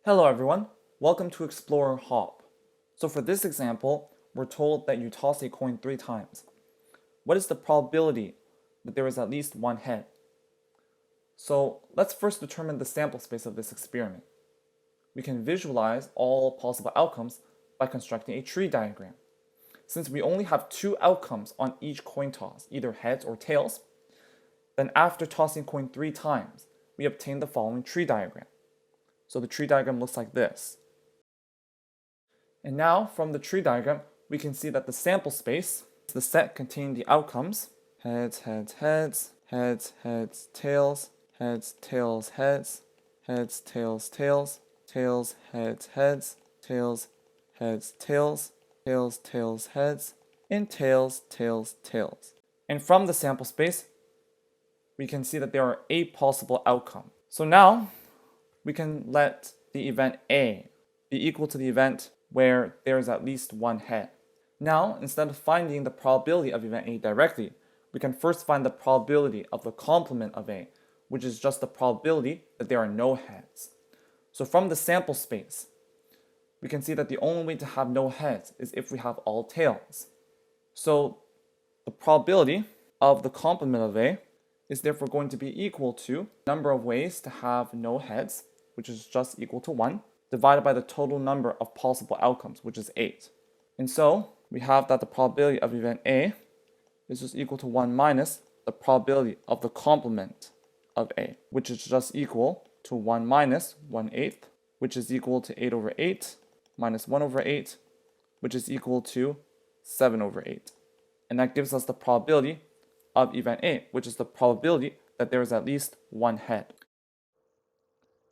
Hello everyone, welcome to Explorer Hop. So for this example, we're told that you toss a coin 3 times. What is the probability that there is at least one head? So let's first determine the sample space of this experiment. We can visualize all possible outcomes by constructing a tree diagram. Since we only have 2 outcomes on each coin toss, either heads or tails, then after tossing coin 3 times, we obtain the following tree diagram. So the tree diagram looks like this. And now, from the tree diagram, we can see that the sample space is the set containing the outcomes: heads, heads, heads, heads, heads, tails, heads, tails, heads, heads, tails, tails, tails, heads, heads, tails, heads, tails, tails, tails, heads, and tails, tails, tails. And from the sample space, we can see that there are 8 possible outcomes. So now, we can let the event A be equal to the event where there is at least one head. Now, instead of finding the probability of event A directly, we can first find the probability of the complement of A, which is just the probability that there are no heads. So from the sample space, we can see that the only way to have no heads is if we have all tails. So the probability of the complement of A is therefore going to be equal to the number of ways to have no heads, which is just equal to 1, divided by the total number of possible outcomes, which is 8. And so we have that the probability of event A is just equal to 1 minus the probability of the complement of A, which is just equal to 1 minus 1/8, which is equal to 8 over 8, minus 1 over 8, which is equal to 7 over 8. And that gives us the probability of event A, which is the probability that there is at least one head.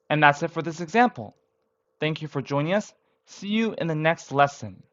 And that's it for this example. Thank you for joining us. See you in the next lesson.